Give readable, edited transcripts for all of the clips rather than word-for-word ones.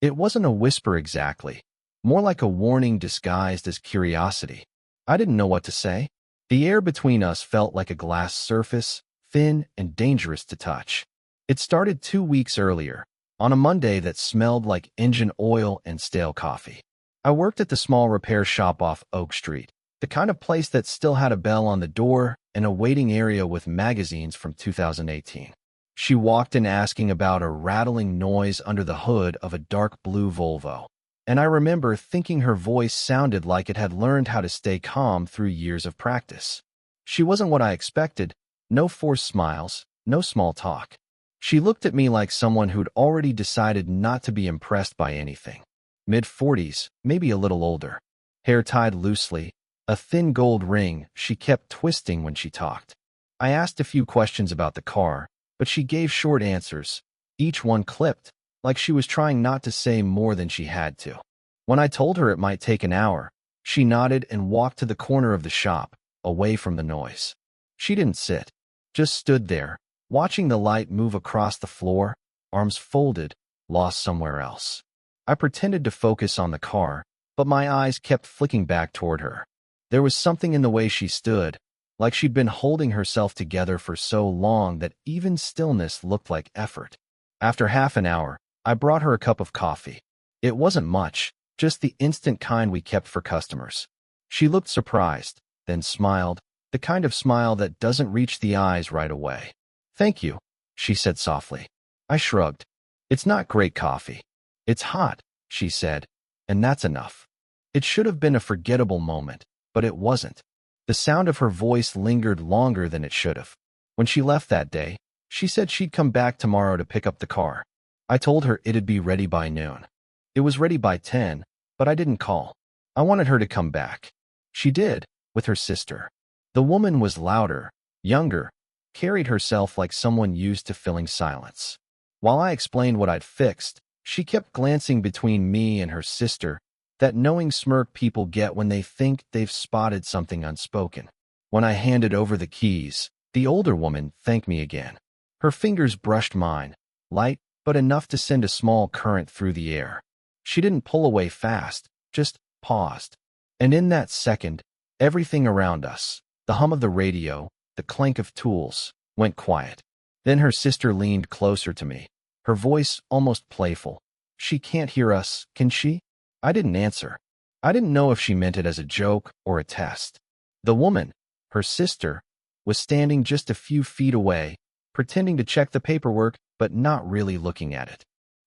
It wasn't a whisper exactly, more like a warning disguised as curiosity. I didn't know what to say. The air between us felt like a glass surface, thin and dangerous to touch. It started 2 weeks earlier, on a Monday that smelled like engine oil and stale coffee. I worked at the small repair shop off Oak Street, the kind of place that still had a bell on the door and a waiting area with magazines from 2018. She walked in asking about a rattling noise under the hood of a dark blue Volvo, and I remember thinking her voice sounded like it had learned how to stay calm through years of practice. She wasn't what I expected, no forced smiles, no small talk. She looked at me like someone who'd already decided not to be impressed by anything. Mid-40s, maybe a little older. Hair tied loosely, a thin gold ring she kept twisting when she talked. I asked a few questions about the car, but she gave short answers, each one clipped, like she was trying not to say more than she had to. When I told her it might take an hour, she nodded and walked to the corner of the shop, away from the noise. She didn't sit, just stood there, watching the light move across the floor, arms folded, lost somewhere else. I pretended to focus on the car, but my eyes kept flicking back toward her. There was something in the way she stood, like she'd been holding herself together for so long that even stillness looked like effort. After half an hour, I brought her a cup of coffee. It wasn't much, just the instant kind we kept for customers. She looked surprised, then smiled, the kind of smile that doesn't reach the eyes right away. "Thank you," she said softly. I shrugged. "It's not great coffee. It's hot," she said, "and that's enough." It should have been a forgettable moment, but it wasn't. The sound of her voice lingered longer than it should have. When she left that day, she said she'd come back tomorrow to pick up the car. I told her it'd be ready by noon. It was ready by 10, but I didn't call. I wanted her to come back. She did, with her sister. The woman was louder, younger, carried herself like someone used to filling silence. While I explained what I'd fixed, she kept glancing between me and her sister, that knowing smirk people get when they think they've spotted something unspoken. When I handed over the keys, the older woman thanked me again. Her fingers brushed mine, light, but enough to send a small current through the air. She didn't pull away fast, just paused. And in that second, everything around us, the hum of the radio, the clank of tools, went quiet. Then her sister leaned closer to me, her voice almost playful. "She can't hear us, can she?" I didn't answer. I didn't know if she meant it as a joke or a test. The woman, her sister, was standing just a few feet away, pretending to check the paperwork, but not really looking at it.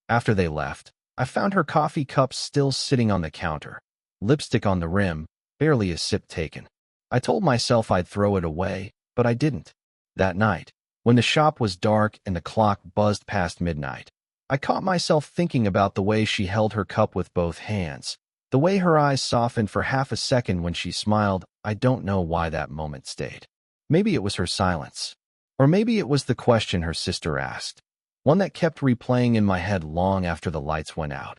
After they left, I found her coffee cup still sitting on the counter, lipstick on the rim, barely a sip taken. I told myself I'd throw it away, but I didn't. That night, when the shop was dark and the clock buzzed past midnight, I caught myself thinking about the way she held her cup with both hands, the way her eyes softened for half a second when she smiled. I don't know why that moment stayed. Maybe it was her silence. Or maybe it was the question her sister asked, one that kept replaying in my head long after the lights went out.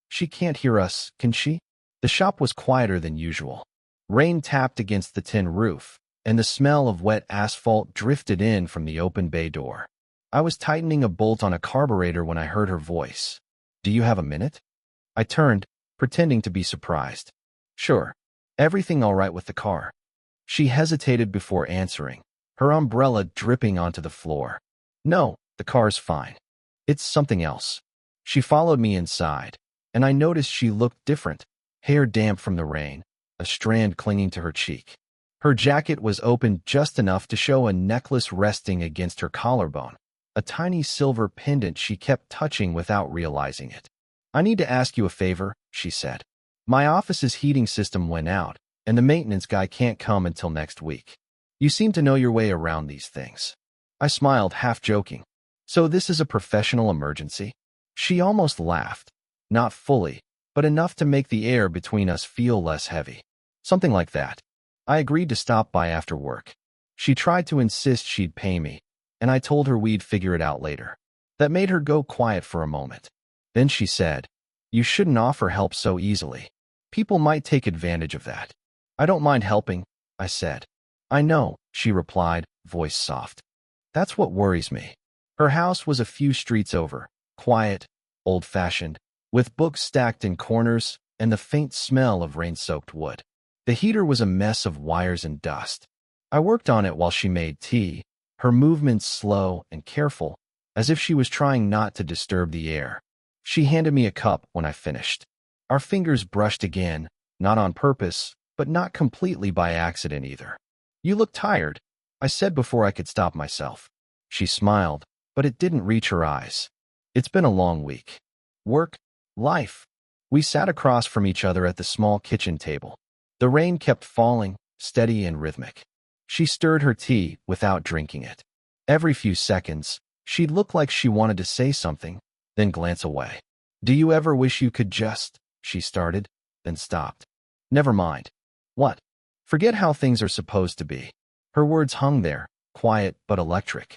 "She can't hear us, can she?" The shop was quieter than usual. Rain tapped against the tin roof, and the smell of wet asphalt drifted in from the open bay door. I was tightening a bolt on a carburetor when I heard her voice. "Do you have a minute?" I turned, pretending to be surprised. "Sure. Everything all right with the car?" She hesitated before answering, her umbrella dripping onto the floor. "No, the car's fine. It's something else." She followed me inside, and I noticed she looked different, hair damp from the rain, a strand clinging to her cheek. Her jacket was open just enough to show a necklace resting against her collarbone, a tiny silver pendant she kept touching without realizing it. "I need to ask you a favor," she said. "My office's heating system went out, and the maintenance guy can't come until next week. You seem to know your way around these things." I smiled, half joking. "So this is a professional emergency?" She almost laughed. Not fully, but enough to make the air between us feel less heavy. "Something like that." I agreed to stop by after work. She tried to insist she'd pay me, and I told her we'd figure it out later. That made her go quiet for a moment. Then she said, "You shouldn't offer help so easily. People might take advantage of that." "I don't mind helping," I said. "I know," she replied, voice soft. "That's what worries me." Her house was a few streets over, quiet, old-fashioned, with books stacked in corners and the faint smell of rain-soaked wood. The heater was a mess of wires and dust. I worked on it while she made tea, her movements slow and careful, as if she was trying not to disturb the air. She handed me a cup when I finished. Our fingers brushed again, not on purpose, but not completely by accident either. "You look tired," I said before I could stop myself. She smiled, but it didn't reach her eyes. "It's been a long week. Work, life." We sat across from each other at the small kitchen table. The rain kept falling, steady and rhythmic. She stirred her tea without drinking it. Every few seconds, she'd look like she wanted to say something, then glance away. "Do you ever wish you could just," she started, then stopped. "Never mind." "What?" "Forget how things are supposed to be." Her words hung there, quiet but electric.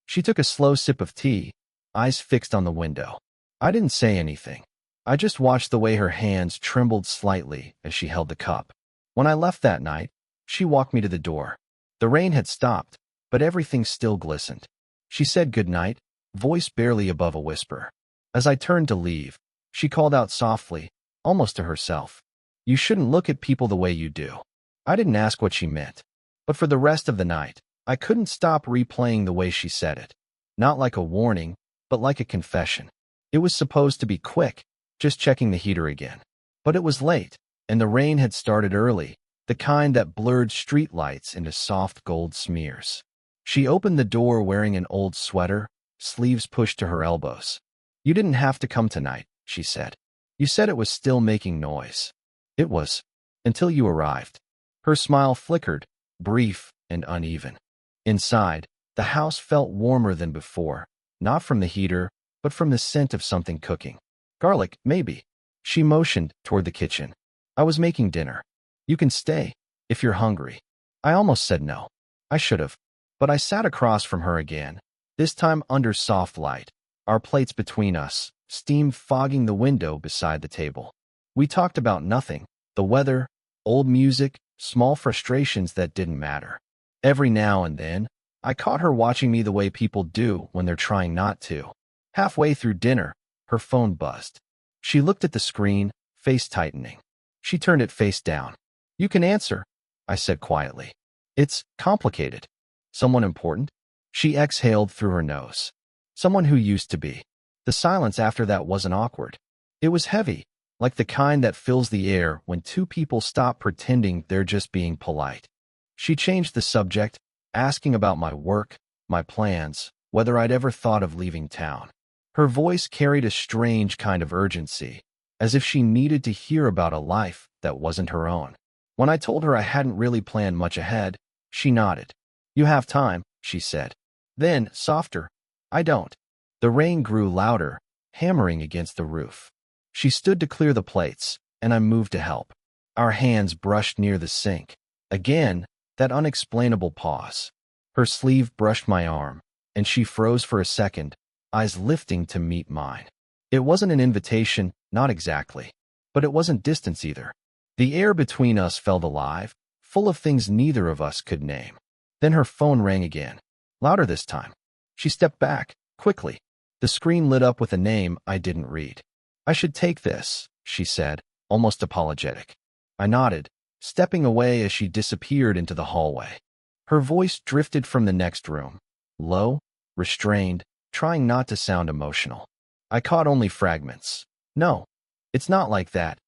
She took a slow sip of tea, eyes fixed on the window. I didn't say anything. I just watched the way her hands trembled slightly as she held the cup. When I left that night, she walked me to the door. The rain had stopped, but everything still glistened. She said goodnight, voice barely above a whisper. As I turned to leave, she called out softly, almost to herself, "You shouldn't look at people the way you do." I didn't ask what she meant, but for the rest of the night, I couldn't stop replaying the way she said it. Not like a warning, but like a confession. It was supposed to be quick, just checking the heater again. But it was late, and the rain had started early, the kind that blurred streetlights into soft gold smears. She opened the door wearing an old sweater, sleeves pushed to her elbows. "You didn't have to come tonight," she said. "You said it was still making noise." "It was, until you arrived." Her smile flickered, brief and uneven. Inside, the house felt warmer than before, not from the heater, but from the scent of something cooking. "Garlic, maybe." She motioned toward the kitchen. "I was making dinner. You can stay, if you're hungry." I almost said no. I should have. But I sat across from her again, this time under soft light, our plates between us, steam fogging the window beside the table. We talked about nothing, the weather, old music, small frustrations that didn't matter. Every now and then, I caught her watching me the way people do when they're trying not to. Halfway through dinner, her phone buzzed. She looked at the screen, face tightening. She turned it face down. "You can answer," I said quietly. "It's complicated." "Someone important?" She exhaled through her nose. "Someone who used to be." The silence after that wasn't awkward. It was heavy, like the kind that fills the air when two people stop pretending they're just being polite. She changed the subject, asking about my work, my plans, whether I'd ever thought of leaving town. Her voice carried a strange kind of urgency, as if she needed to hear about a life that wasn't her own. When I told her I hadn't really planned much ahead, she nodded. "You have time," she said. Then, softer, "I don't." The rain grew louder, hammering against the roof. She stood to clear the plates, and I moved to help. Our hands brushed near the sink. Again, that unexplainable pause. Her sleeve brushed my arm, and she froze for a second, eyes lifting to meet mine. It wasn't an invitation, not exactly, but it wasn't distance either. The air between us felt alive, full of things neither of us could name. Then her phone rang again, louder this time. She stepped back, quickly. The screen lit up with a name I didn't read. "I should take this," she said, almost apologetic. I nodded, stepping away as she disappeared into the hallway. Her voice drifted from the next room, low, restrained, trying not to sound emotional. I caught only fragments. "No, it's not like that.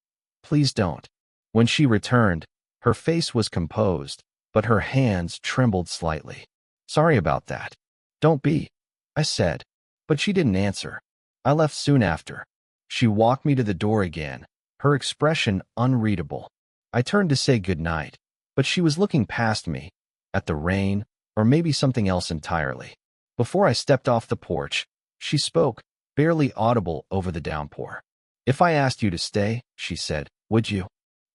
Please don't." When she returned, her face was composed, but her hands trembled slightly. "Sorry about that." "Don't be," I said, but she didn't answer. I left soon after. She walked me to the door again, her expression unreadable. I turned to say goodnight, but she was looking past me, at the rain, or maybe something else entirely. Before I stepped off the porch, she spoke, barely audible over the downpour. "If I asked you to stay," she said, "would you?"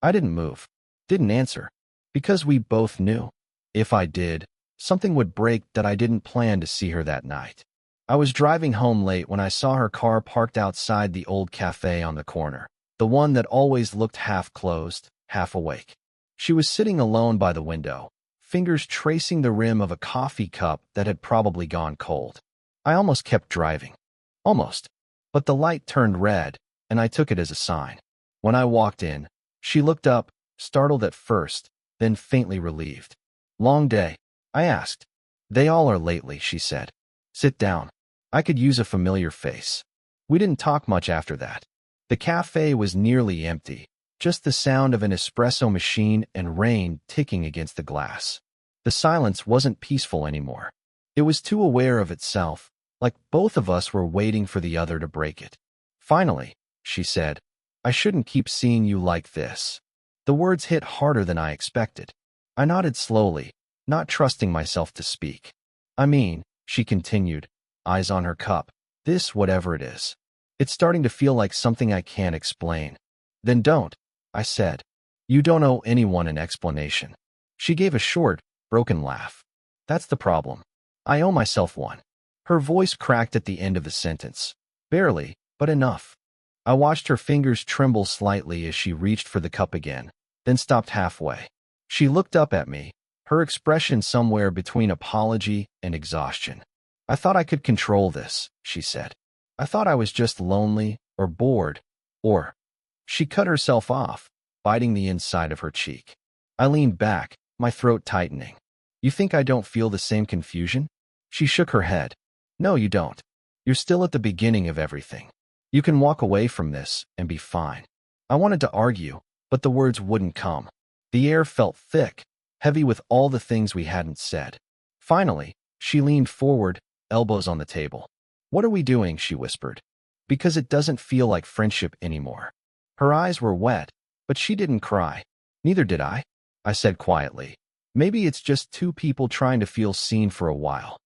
I didn't move, didn't answer, because we both knew. If I did, something would break that I didn't plan to see her that night. I was driving home late when I saw her car parked outside the old cafe on the corner, the one that always looked half closed, half awake. She was sitting alone by the window, fingers tracing the rim of a coffee cup that had probably gone cold. I almost kept driving. Almost. But the light turned red, and I took it as a sign. When I walked in, she looked up, startled at first, then faintly relieved. "Long day?" I asked. "They all are lately," she said. "Sit down." I could use a familiar face. We didn't talk much after that. The cafe was nearly empty, just the sound of an espresso machine and rain ticking against the glass. The silence wasn't peaceful anymore. It was too aware of itself, like both of us were waiting for the other to break it. "Finally," she said, "I shouldn't keep seeing you like this." The words hit harder than I expected. I nodded slowly, not trusting myself to speak. "I mean," she continued, eyes on her cup, "this whatever it is. It's starting to feel like something I can't explain." "Then don't," I said. "You don't owe anyone an explanation." She gave a short, broken laugh. "That's the problem. I owe myself one." Her voice cracked at the end of the sentence. Barely, but enough. I watched her fingers tremble slightly as she reached for the cup again, then stopped halfway. She looked up at me, her expression somewhere between apology and exhaustion. "I thought I could control this," she said. "I thought I was just lonely, or bored, or—" She cut herself off, biting the inside of her cheek. I leaned back, my throat tightening. "You think I don't feel the same confusion?" She shook her head. "No, you don't. You're still at the beginning of everything. You can walk away from this and be fine." I wanted to argue, but the words wouldn't come. The air felt thick, heavy with all the things we hadn't said. Finally, she leaned forward, elbows on the table. "What are we doing?" she whispered. "Because it doesn't feel like friendship anymore." Her eyes were wet, but she didn't cry. "Neither did I," I said quietly. "Maybe it's just two people trying to feel seen for a while."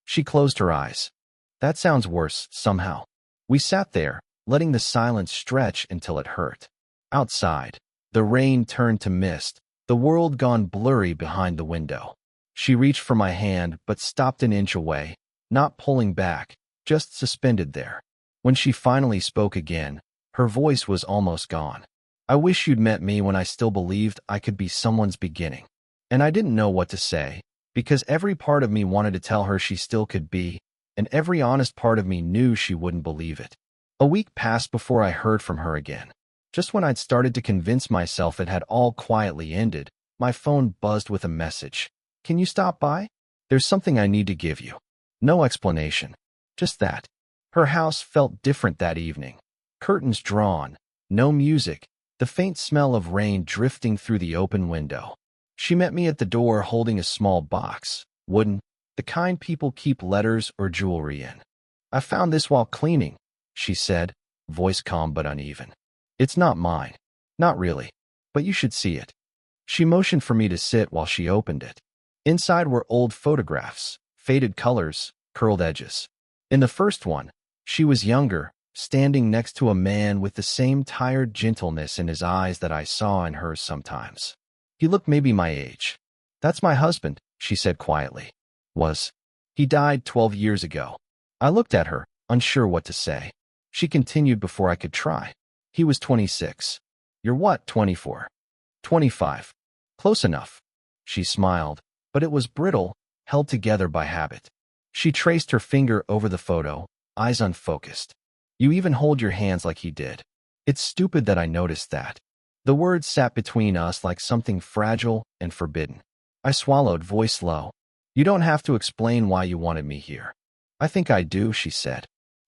She closed her eyes. "That sounds worse, somehow." We sat there, letting the silence stretch until it hurt. Outside, the rain turned to mist, the world gone blurry behind the window. She reached for my hand but stopped an inch away, not pulling back, just suspended there. When she finally spoke again, her voice was almost gone. "I wish you'd met me when I still believed I could be someone's beginning." And I didn't know what to say, because every part of me wanted to tell her she still could be, and every honest part of me knew she wouldn't believe it. A week passed before I heard from her again. Just when I'd started to convince myself it had all quietly ended, my phone buzzed with a message. "Can you stop by? There's something I need to give you." No explanation. Just that. Her house felt different that evening. Curtains drawn, no music, the faint smell of rain drifting through the open window. She met me at the door holding a small box, wooden, the kind people keep letters or jewelry in. "I found this while cleaning," she said, voice calm but uneven. "It's not mine. Not really. But you should see it." She motioned for me to sit while she opened it. Inside were old photographs, faded colors, curled edges. In the first one, she was younger, standing next to a man with the same tired gentleness in his eyes that I saw in hers sometimes. He looked maybe my age. "That's my husband," she said quietly. He died 12 years ago." I looked at her, unsure what to say. She continued before I could try. "He was 26. You're what, 24? 25. Close enough." She smiled, but it was brittle, held together by habit. She traced her finger over the photo, eyes unfocused. "You even hold your hands like he did." It's stupid that I noticed that. The words sat between us like something fragile and forbidden. I swallowed, voice low. "You don't have to explain why you wanted me here." "I think I do," she said.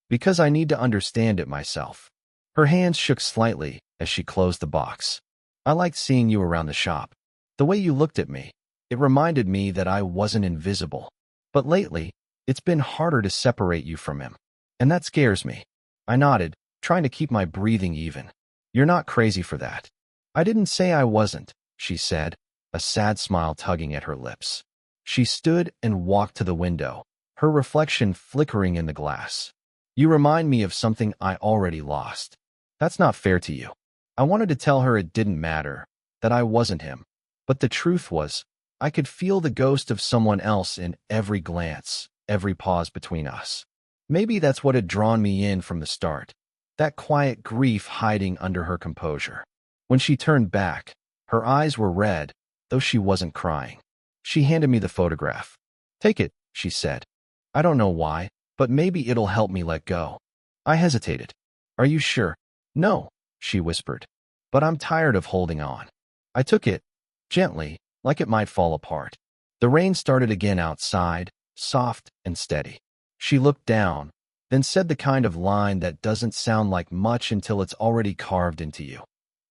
"Because I need to understand it myself." Her hands shook slightly as she closed the box. "I liked seeing you around the shop. The way you looked at me. It reminded me that I wasn't invisible. But lately, it's been harder to separate you from him. And that scares me." I nodded, trying to keep my breathing even. "You're not crazy for that." "I didn't say I wasn't," she said, a sad smile tugging at her lips. She stood and walked to the window, her reflection flickering in the glass. "You remind me of something I already lost." "That's not fair to you." I wanted to tell her it didn't matter, that I wasn't him. But the truth was, I could feel the ghost of someone else in every glance, every pause between us. Maybe that's what had drawn me in from the start, that quiet grief hiding under her composure. When she turned back, her eyes were red, though she wasn't crying. She handed me the photograph. "Take it," she said. "I don't know why, but maybe it'll help me let go." I hesitated. "Are you sure?" No, she whispered. But I'm tired of holding on. I took it, gently, like it might fall apart. The rain started again outside, soft and steady. She looked down, then said the kind of line that doesn't sound like much until it's already carved into you.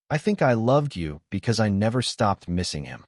I think I loved you because I never stopped missing him.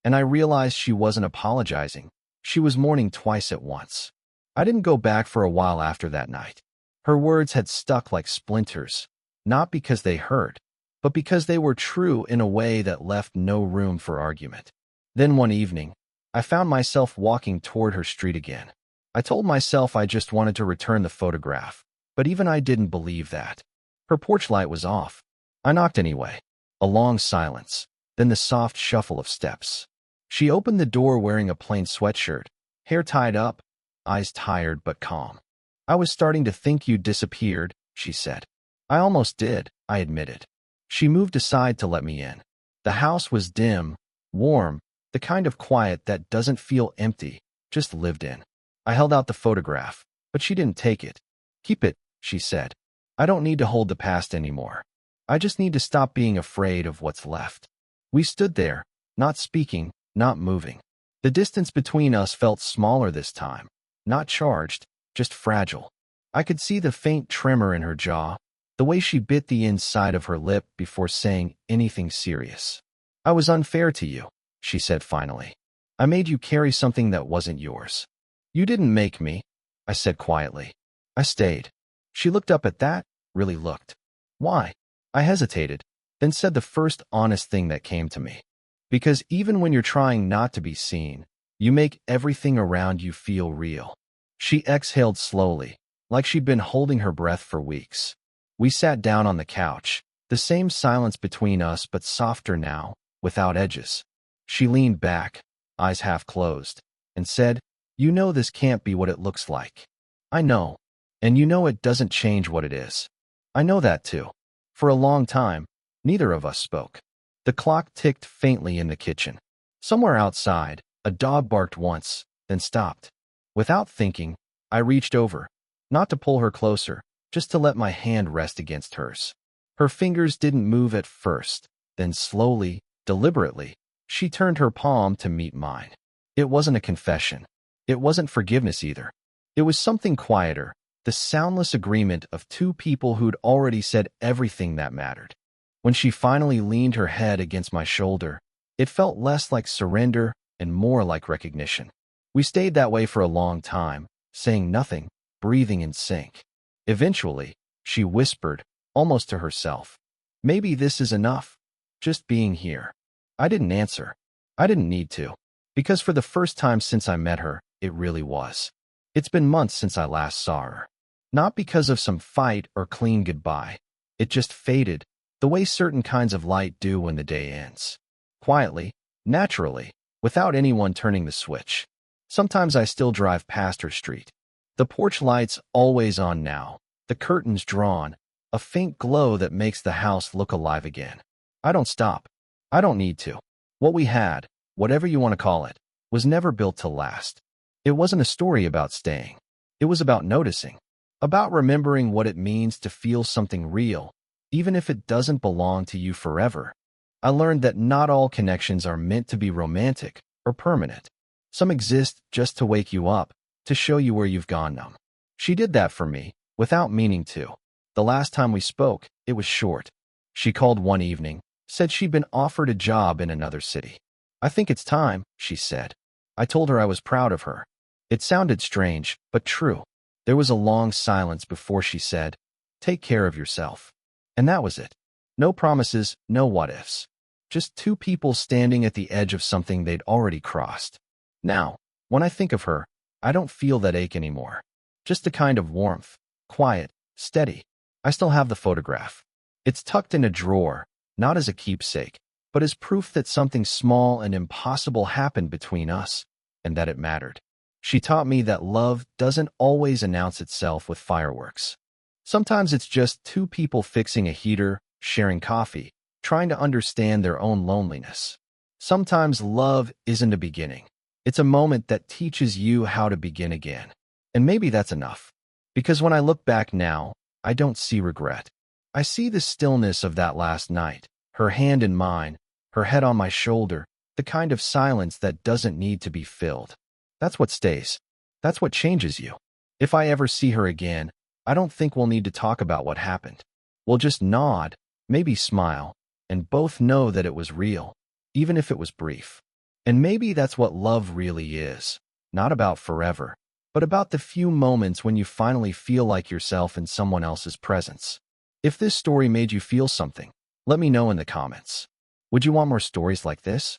And I realized she wasn't apologizing. She was mourning twice at once. I didn't go back for a while after that night. Her words had stuck like splinters, not because they hurt, but because they were true in a way that left no room for argument. Then one evening, I found myself walking toward her street again. I told myself I just wanted to return the photograph, but even I didn't believe that. Her porch light was off. I knocked anyway. A long silence, then the soft shuffle of steps. She opened the door wearing a plain sweatshirt, hair tied up, eyes tired but calm. I was starting to think you'd disappeared, she said. I almost did, I admitted. She moved aside to let me in. The house was dim, warm, the kind of quiet that doesn't feel empty, just lived in. I held out the photograph, but she didn't take it. Keep it, she said. I don't need to hold the past anymore. I just need to stop being afraid of what's left. We stood there, not speaking, not moving. The distance between us felt smaller this time, not charged, just fragile. I could see the faint tremor in her jaw, the way she bit the inside of her lip before saying anything serious. I was unfair to you, she said finally. I made you carry something that wasn't yours. You didn't make me, I said quietly. I stayed. She looked up at that, really looked. Why? I hesitated, then said the first honest thing that came to me. Because even when you're trying not to be seen, you make everything around you feel real. She exhaled slowly, like she'd been holding her breath for weeks. We sat down on the couch, the same silence between us but softer now, without edges. She leaned back, eyes half closed, and said, You know this can't be what it looks like. I know. And you know it doesn't change what it is. I know that too. For a long time, neither of us spoke. The clock ticked faintly in the kitchen. Somewhere outside, a dog barked once, then stopped. Without thinking, I reached over, not to pull her closer, just to let my hand rest against hers. Her fingers didn't move at first, then slowly, deliberately, she turned her palm to meet mine. It wasn't a confession. It wasn't forgiveness either. It was something quieter, the soundless agreement of two people who'd already said everything that mattered. When she finally leaned her head against my shoulder, it felt less like surrender and more like recognition. We stayed that way for a long time, saying nothing, breathing in sync. Eventually, she whispered, almost to herself, Maybe this is enough. Just being here. I didn't answer. I didn't need to. Because for the first time since I met her, it really was. It's been months since I last saw her. Not because of some fight or clean goodbye. It just faded, the way certain kinds of light do when the day ends. Quietly, naturally, without anyone turning the switch. Sometimes I still drive past her street. The porch light's always on now, the curtains drawn, a faint glow that makes the house look alive again. I don't stop. I don't need to. What we had, whatever you want to call it, was never built to last. It wasn't a story about staying. It was about noticing. About remembering what it means to feel something real, even if it doesn't belong to you forever. I learned that not all connections are meant to be romantic or permanent. Some exist just to wake you up, to show you where you've gone numb. She did that for me, without meaning to. The last time we spoke, it was short. She called one evening, said she'd been offered a job in another city. I think it's time, she said. I told her I was proud of her. It sounded strange, but true. There was a long silence before she said, Take care of yourself. And that was it. No promises, no what-ifs. Just two people standing at the edge of something they'd already crossed. Now, when I think of her, I don't feel that ache anymore. Just a kind of warmth, quiet, steady. I still have the photograph. It's tucked in a drawer, not as a keepsake, but as proof that something small and impossible happened between us, and that it mattered. She taught me that love doesn't always announce itself with fireworks. Sometimes it's just two people fixing a heater, sharing coffee, trying to understand their own loneliness. Sometimes love isn't a beginning. It's a moment that teaches you how to begin again. And maybe that's enough. Because when I look back now, I don't see regret. I see the stillness of that last night, her hand in mine, her head on my shoulder, the kind of silence that doesn't need to be filled. That's what stays. That's what changes you. If I ever see her again, I don't think we'll need to talk about what happened. We'll just nod, maybe smile, and both know that it was real, even if it was brief. And maybe that's what love really is. Not about forever, but about the few moments when you finally feel like yourself in someone else's presence. If this story made you feel something, let me know in the comments. Would you want more stories like this?